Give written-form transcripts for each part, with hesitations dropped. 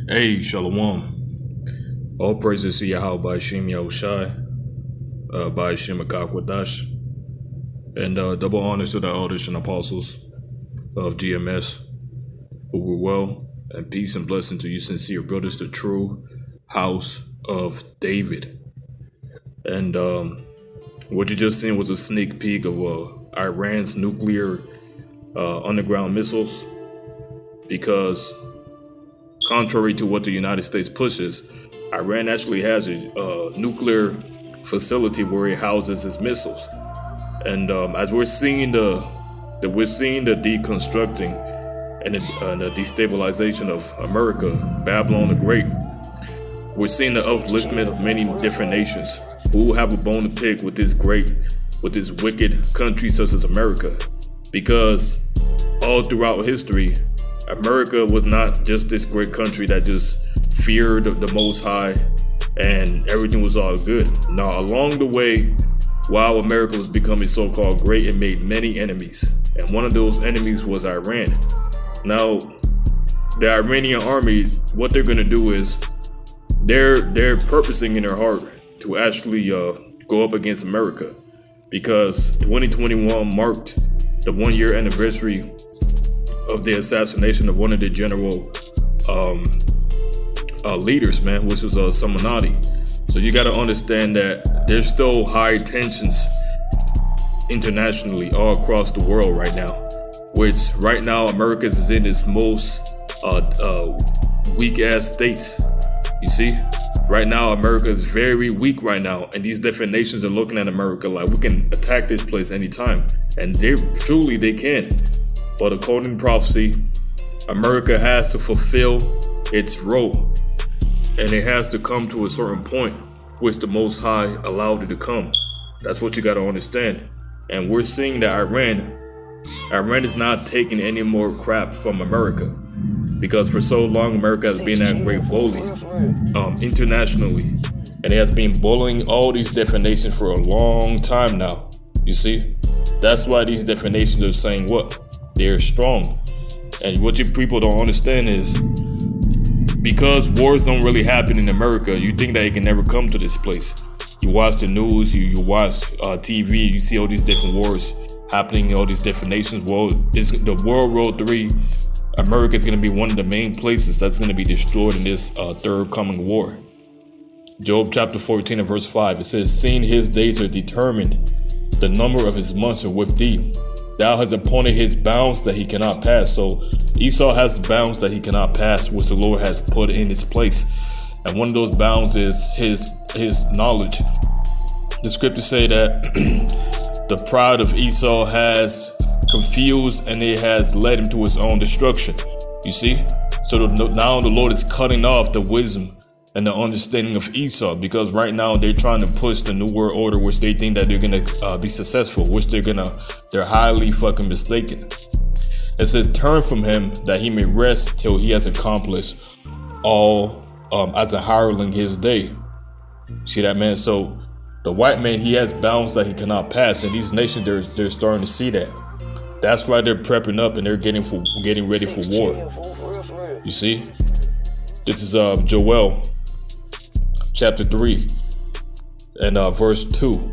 Hey, Shalom. All praises to Yahweh by Shem Yahushai, by Shem Akakwadash, and double honors to the elders and apostles of GMS who were well, and peace and blessing to you, sincere brothers, the true house of David. And what you just seen was a sneak peek of Iran's nuclear underground missiles, because contrary to what the United States pushes, Iran actually has a nuclear facility where it houses its missiles. And as we're seeing the deconstructing and the destabilization of America, Babylon the Great, we're seeing the upliftment of many different nations who have a bone to pick with this wicked country such as America, because all throughout history, America was not just this great country that just feared the Most High and everything was all good. Now, along the way, while America was becoming so-called great, it made many enemies. And one of those enemies was Iran. Now, the Iranian army, what they're going to do is they're purposing in their heart to actually go up against America, because 2021 marked the 1-year anniversary of the assassination of one of the general leaders, man, which was Samanati. So you got to understand that there's still high tensions internationally all across the world right now, which right now America is in its most weak ass state. You see, right now America is very weak right now, and these different nations are looking at America like we can attack this place anytime, and they can. But according to prophecy, America has to fulfill its role, and it has to come to a certain point which the Most High allowed it to come. That's what you got to understand. And we're seeing that Iran is not taking any more crap from America, because for so long America has been that great bully internationally, and it has been bullying all these different nations for a long time now. You see, that's why these different nations are saying what? They're strong. And what you people don't understand is, because wars don't really happen in America, you think that it can never come to this place. You watch the news, you watch TV, you see all these different wars happening in all these different nations. Well, the World War III, America is going to be one of the main places that's going to be destroyed in this third coming war. Job chapter 14 and verse 5, it says, "Seeing his days are determined, the number of his months are with thee. Thou hast appointed his bounds that he cannot pass." So Esau has bounds that he cannot pass, which the Lord has put in his place. And one of those bounds is his knowledge. The scriptures say that the pride of Esau has confused and it has led him to his own destruction. You see? So now the Lord is cutting off the wisdom and the understanding of Esau, because right now they're trying to push the New World Order, which they think that they're gonna be successful, which they're highly fucking mistaken. It says, "Turn from him that he may rest till he has accomplished all as a hireling his day." See that, man? So the white man, he has bounds that he cannot pass, and these nations they're starting to see that. That's why they're prepping up and they're getting ready for war. You see, this is Joel chapter 3 and verse 2.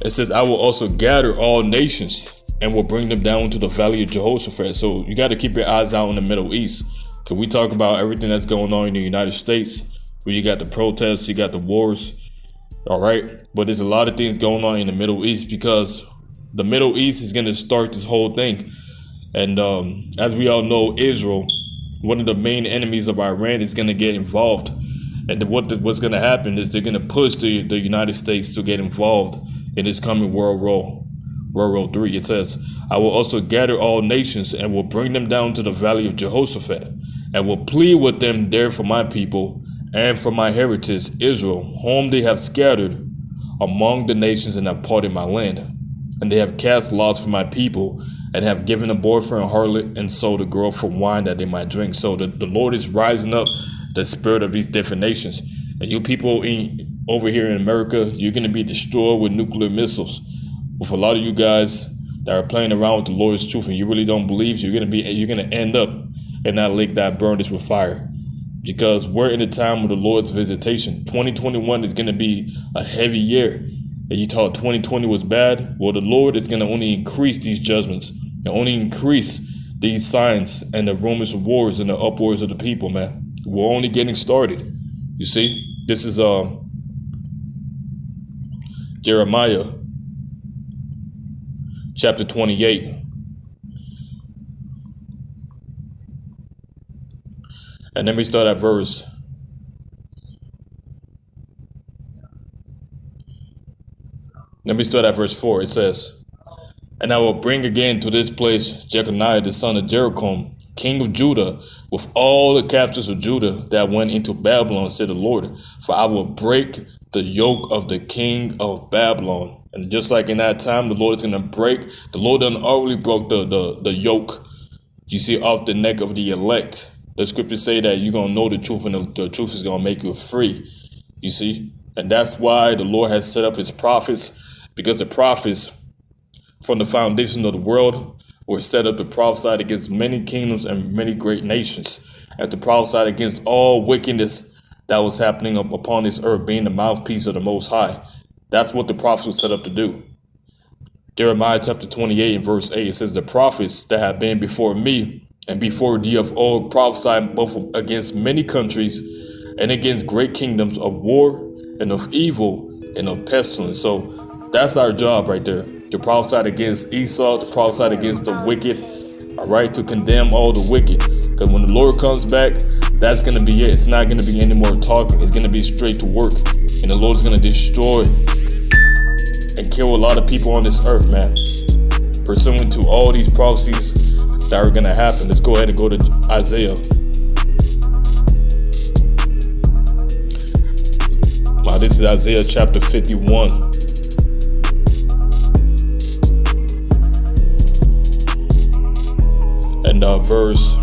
It says, "I will also gather all nations and will bring them down to the valley of Jehoshaphat." So you got to keep your eyes out in the Middle East. Because we talk about everything that's going on in the United States, where you got the protests, you got the wars, all right? But there's a lot of things going on in the Middle East, because the Middle East is going to start this whole thing. And as we all know, Israel, one of the main enemies of Iran, is going to get involved. And what's going to happen is they're going to push the United States to get involved in this coming World War III. It says, "I will also gather all nations and will bring them down to the valley of Jehoshaphat, and will plead with them there for my people and for my heritage Israel, whom they have scattered among the nations and have parted my land. And they have cast lots for my people, and have given a boyfriend a harlot, and sold a girl for wine that they might drink." So the Lord is rising up the spirit of these different nations. And you people over here in America, you're going to be destroyed with nuclear missiles. With a lot of you guys that are playing around with the Lord's truth and you really don't believe, you're going to end up in that lake that burned us with fire. because we're in the time of the Lord's visitation. 2021 is going to be a heavy year. And you thought 2020 was bad? Well, the Lord is going to only increase these judgments and only increase these signs and the rumors of wars and the upwards of the people, man. We're only getting started. You see, this is Jeremiah chapter 28. And let me start at verse. Let me start at verse 4. It says, "And I will bring again to this place Jeconiah the son of Jeroboam, king of Judah, with all the captives of Judah that went into Babylon, said the Lord. For I will break the yoke of the king of Babylon." And just like in that time, the Lord is going to break. The Lord done already broke the yoke, you see, off the neck of the elect. The scriptures say that you're going to know the truth, and the truth is going to make you free, you see. And that's why the Lord has set up his prophets, because the prophets from the foundation of the world were set up to prophesy against many kingdoms and many great nations, and to prophesy against all wickedness that was happening upon this earth, being the mouthpiece of the Most High. That's what the prophets were set up to do. Jeremiah chapter 28 and verse 8, it says, "The prophets that have been before me and before thee of old prophesied both against many countries and against great kingdoms of war and of evil and of pestilence." So that's our job right there, to prophesy against Esau, to prophesy against the wicked, all right, to condemn all the wicked. Because when the Lord comes back, that's going to be it. It's not going to be any more talking. It's going to be straight to work. And the Lord's going to destroy and kill a lot of people on this earth, man, pursuant to all these prophecies that are going to happen. Let's go ahead and go to Isaiah. This is Isaiah chapter 51. And verse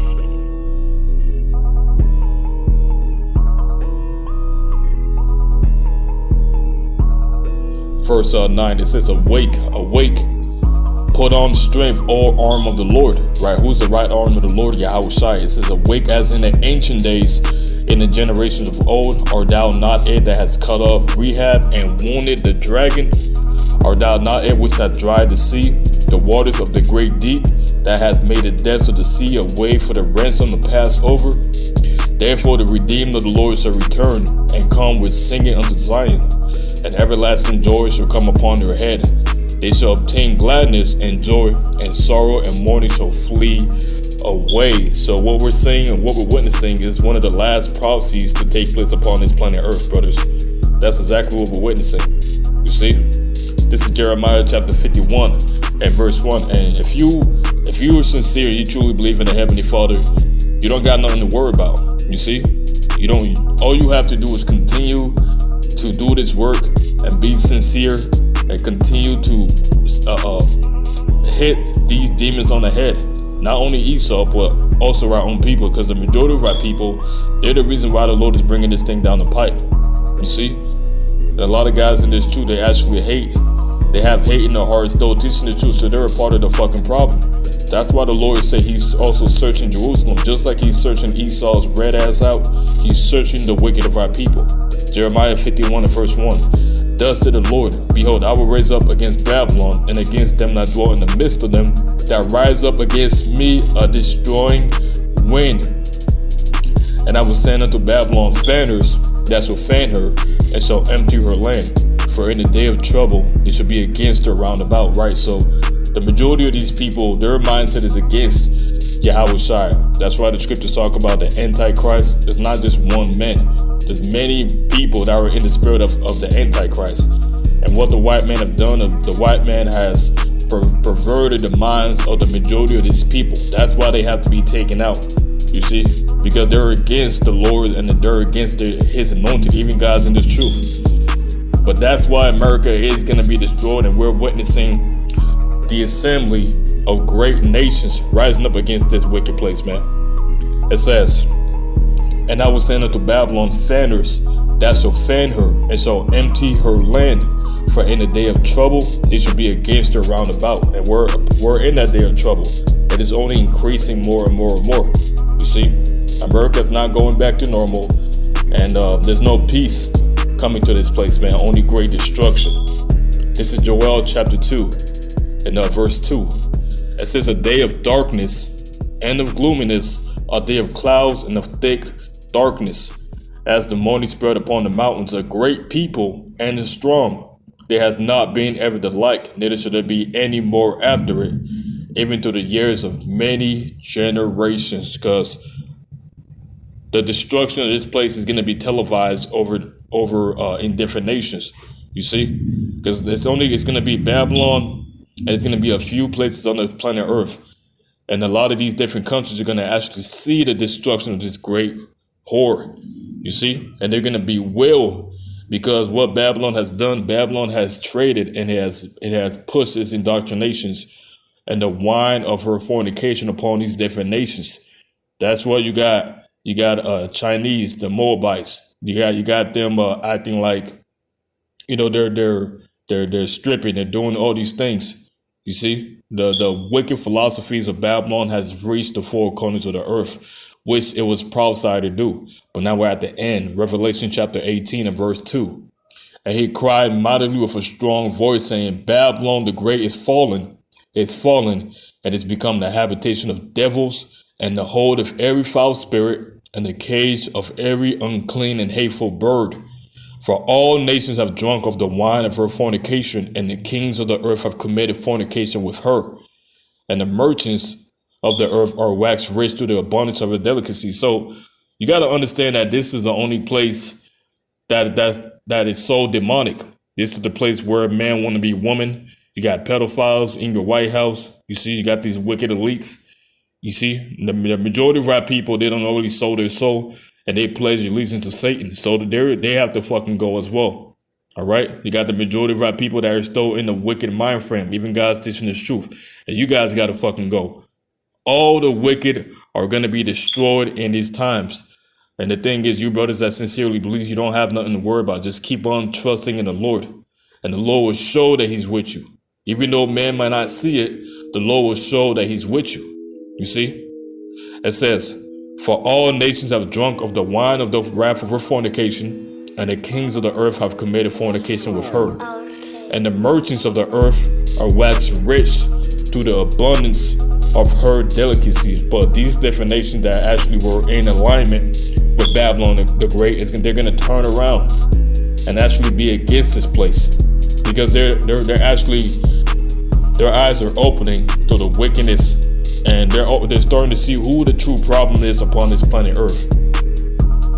9, it says, "Awake, awake, put on strength, all arm of the Lord." Right? Who's the right arm of the Lord? Yahushua. It says, "Awake as in the ancient days, in the generations of old. Art thou not it that has cut off Rehab and wounded the dragon? Art thou not it which hath dried the sea, the waters of the great deep, that hath made the depths of the sea a way for the ransom to pass over? Therefore the redeemed of the Lord shall return, and come with singing unto Zion, and everlasting joy shall come upon their head. They shall obtain gladness and joy, and sorrow and mourning shall flee away." So what we're saying and what we're witnessing is one of the last prophecies to take place upon this planet Earth, brothers. That's exactly what we're witnessing. You see, this is Jeremiah chapter 51 and verse 1. And if you are sincere, you truly believe in the Heavenly Father, you don't got nothing to worry about. You see, all you have to do is continue to do this work and be sincere and continue to hit these demons on the head. Not only Esau, but also our own people, because the majority of our people, they're the reason why the Lord is bringing this thing down the pipe. You see? And a lot of guys in this truth, they actually hate. They have hate in their hearts, though teaching the truth, so they're a part of the fucking problem. That's why the Lord said he's also searching Jerusalem. Just like he's searching Esau's red ass out, he's searching the wicked of our people. Jeremiah 51 and verse 1. "Thus said the Lord, behold, I will raise up against Babylon and against them that dwell in the midst of them, that rise up against me a destroying wind. And I will send unto Babylon fanners that shall fan her, and shall empty her land. For in the day of trouble, it shall be against her round about." Right? So the majority of these people, their mindset is against Yahushua. That's why the scriptures talk about the Antichrist. It's not just one man. There's many people that are in the spirit of the Antichrist. And what the white man have done, the white man has perverted the minds of the majority of these people. That's why they have to be taken out. You see? Because they're against the Lord and they're against his anointed, even guys in this truth. But that's why America is going to be destroyed, and we're witnessing the assembly of great nations rising up against this wicked place, man. It says, "And I will send unto Babylon fanners that shall fan her, and shall empty her land. For in the day of trouble, they shall be against her round about." And we're in that day of trouble. It is only increasing more and more and more. You see? America's not going back to normal, and there's no peace coming to this place, man. Only great destruction. This is Joel chapter 2 and verse 2. It says, a day of darkness and of gloominess, a day of clouds and of thick darkness, as the morning spread upon the mountains, a great people and is strong. There has not been ever the like, neither shall there be any more after it, even to the years of many generations, because the destruction of this place is going to be televised over in different nations. You see, because it's going to be Babylon, and it's going to be a few places on the planet Earth, and a lot of these different countries are going to actually see the destruction of this great whore. You see, and they're going to bewail, because what Babylon has done, Babylon has traded and it has pushed its indoctrinations and the wine of her fornication upon these different nations. That's what you got. You got Chinese, the Moabites. You got them acting like, they're stripping, they're doing all these things. You see, the wicked philosophies of Babylon has reached the four corners of the earth, which it was prophesied to do. But now we're at the end. Revelation chapter 18 and verse 2. And he cried mightily with a strong voice, saying, Babylon the great is fallen. It's fallen, and it's become the habitation of devils, and the hold of every foul spirit, and the cage of every unclean and hateful bird. For all nations have drunk of the wine of her fornication, and the kings of the earth have committed fornication with her. And the merchants of the earth are waxed rich through the abundance of her delicacy. So you got to understand that this is the only place that is so demonic. This is the place where man want to be woman. You got pedophiles in your White House. You see, you got these wicked elites. You see, the majority of our people, they don't really sow their soul, and they pledge allegiance to Satan. So they have to fucking go as well. All right. You got the majority of our people that are still in the wicked mind frame. Even God's teaching this truth. And you guys got to fucking go. All the wicked are going to be destroyed in these times. And the thing is, you brothers that sincerely believe, you don't have nothing to worry about. Just keep on trusting in the Lord. And the Lord will show that he's with you. Even though man might not see it, the Lord will show that he's with you. You see? It says, for all nations have drunk of the wine of the wrath of her fornication, and the kings of the earth have committed fornication with her. And the merchants of the earth are waxed rich through the abundance of her delicacies. But these different nations that actually were in alignment with Babylon the Great, they're going to turn around and actually be against this place, because they're actually, their eyes are opening to the wickedness, and they're starting to see who the true problem is upon this planet Earth.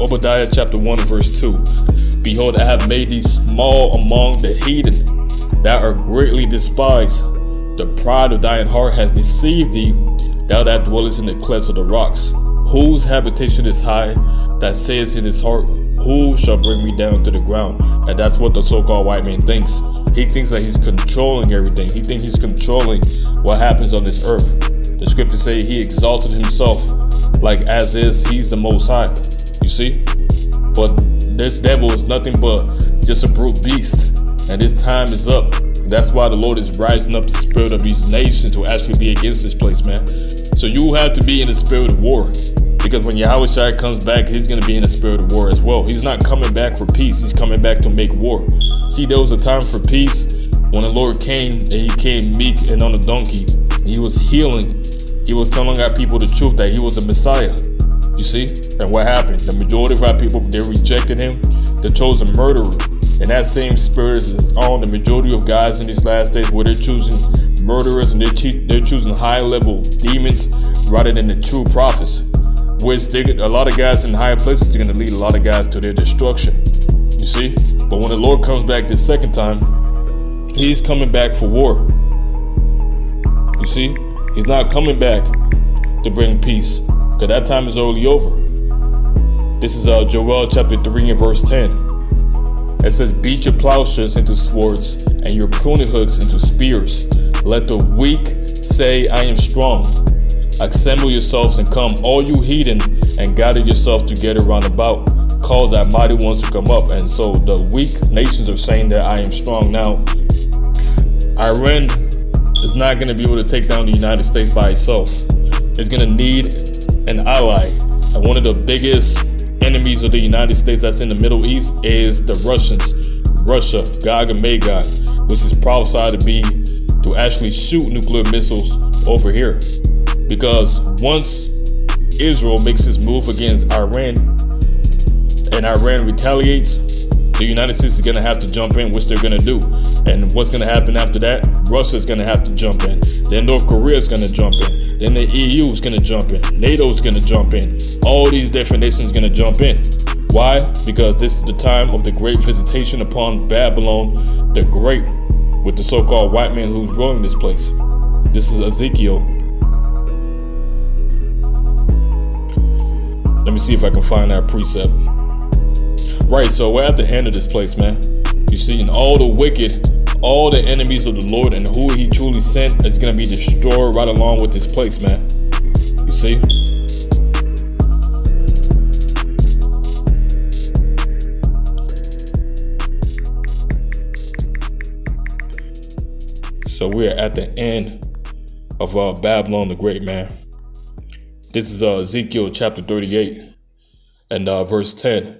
Obadiah chapter 1 verse 2. Behold, I have made thee small among the heathen that are greatly despised. The pride of thine heart has deceived thee, thou that dwellest in the clefts of the rocks. Whose habitation is high, that says in his heart, who shall bring me down to the ground? And that's what the so-called white man thinks. He thinks that he's controlling everything. He thinks he's controlling what happens on this earth. The scriptures say he exalted himself like as is he's the most high. You see? But this devil is nothing but just a brute beast. And his time is up. That's why the Lord is rising up the spirit of these nations to actually be against this place, man. So you have to be in the spirit of war. Because when Yahushua comes back, he's going to be in the spirit of war as well. He's not coming back for peace. He's coming back to make war. See, there was a time for peace when the Lord came, and he came meek and on a donkey. He was healing. He was telling our people the truth that he was a Messiah. You see? And what happened? The majority of our people, they rejected him. They chose a murderer. And that same spirit is on the majority of guys in these last days, where they're choosing murderers and they're choosing high-level demons rather than the true prophets. Which a lot of guys in higher places are going to lead a lot of guys to their destruction. You see? But when the Lord comes back this second time, he's coming back for war. You see? He's not coming back to bring peace, because that time is already over. This is Joel chapter 3 and verse 10. It says, beat your plowshares into swords and your pruning hooks into spears. Let the weak say, I am strong. Assemble yourselves and come, all you heathen, and gather yourself together round about. Cause thy mighty ones to come up. And so the weak nations are saying that I am strong. Now, Iran is not going to be able to take down the United States by itself. It's going to need an ally. And one of the biggest enemies of the United States that's in the Middle East is the Russians. Russia, Gog and Magog, which is prophesied to actually shoot nuclear missiles over here. Because once Israel makes its move against Iran and Iran retaliates, the United States is going to have to jump in, which they're going to do. And what's going to happen after that? Russia is going to have to jump in. Then North Korea is going to jump in. Then the EU is going to jump in. NATO is going to jump in. All these different nations are going to jump in. Why? Because this is the time of the great visitation upon Babylon the Great, with the so-called white man who's ruling this place. This is Ezekiel. Let me see if I can find that precept. Right, so we're at the end of this place, man. You see, and all the wicked, all the enemies of the Lord and who he truly sent is going to be destroyed right along with this place, man. You see? So we're at the end of Babylon the Great, man. This is Ezekiel chapter 38 and verse 10.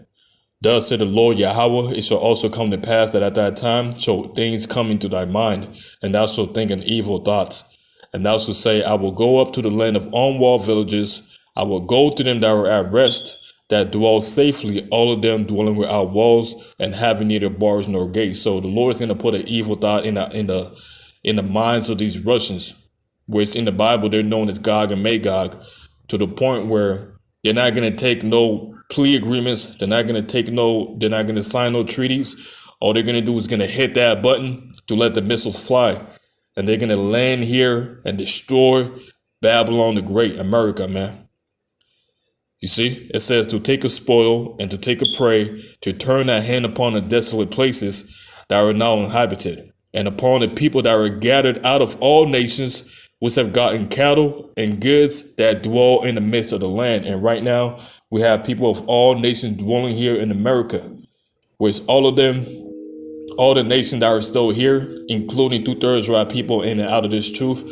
Thus said the Lord Yahweh, it shall also come to pass that at that time shall things come into thy mind, and thou shalt think an evil thoughts. And thou shalt say, I will go up to the land of unwalled villages. I will go to them that are at rest, that dwell safely, all of them dwelling without walls and having neither bars nor gates. So the Lord is going to put an evil thought in the minds of these Russians, which in the Bible they're known as Gog and Magog, to the point where they're not going to take no plea agreements. They're not going to sign no treaties. All they're going to do is going to hit that button to let the missiles fly. And they're going to land here and destroy Babylon the Great, America, man. You see, it says to take a spoil and to take a prey, to turn that hand upon the desolate places that are now inhabited, and upon the people that are gathered out of all nations, which have gotten cattle and goods that dwell in the midst of the land. And right now, we have people of all nations dwelling here in America, which all of them, all the nations that are still here, including 2/3 of our people in and out of this truth.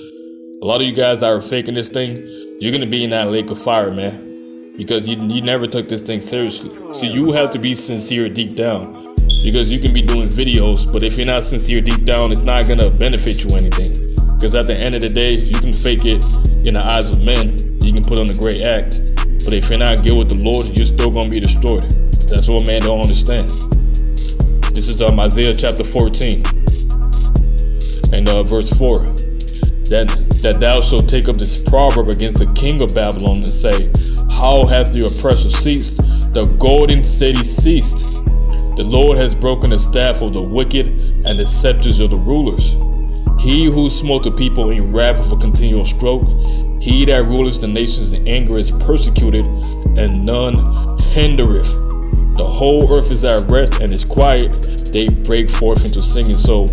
A lot of you guys that are faking this thing, you're going to be in that lake of fire, man, because you never took this thing seriously. See, you have to be sincere deep down, because you can be doing videos, but if you're not sincere deep down, it's not going to benefit you anything. Because at the end of the day, you can fake it in the eyes of men. You can put on a great act. But if you're not good with the Lord, you're still going to be destroyed. That's what man don't understand. This is Isaiah chapter 14 and verse 4. That thou shalt take up this proverb against the king of Babylon and say, how hath the oppressor ceased? The golden city ceased. The Lord has broken the staff of the wicked and the scepters of the rulers. He who smote the people in wrath of a continual stroke, he that ruleth the nations in anger is persecuted, and none hindereth. The whole earth is at rest and is quiet. They break forth into singing. So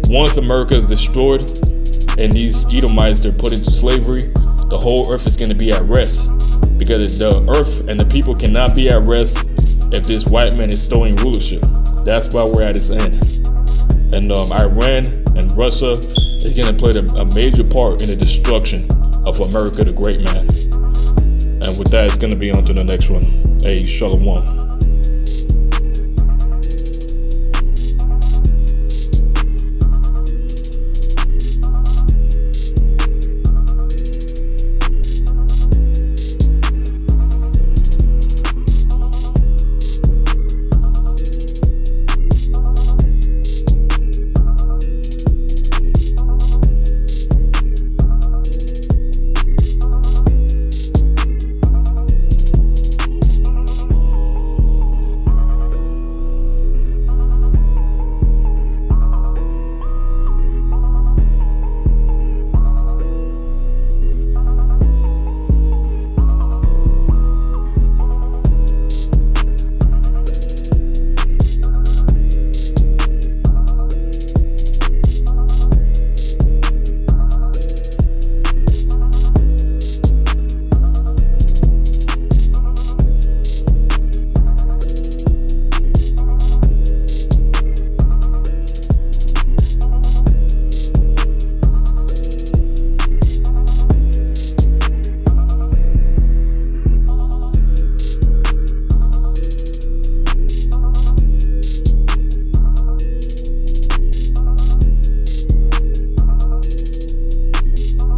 once America is destroyed and these Edomites they're put into slavery, the whole earth is going to be at rest, because the earth and the people cannot be at rest if this white man is throwing rulership. That's why we're at its end. And Iran and Russia is going to play a major part in the destruction of America the Great, man. And with that, it's going to be on to the next one. Hey, Shalom.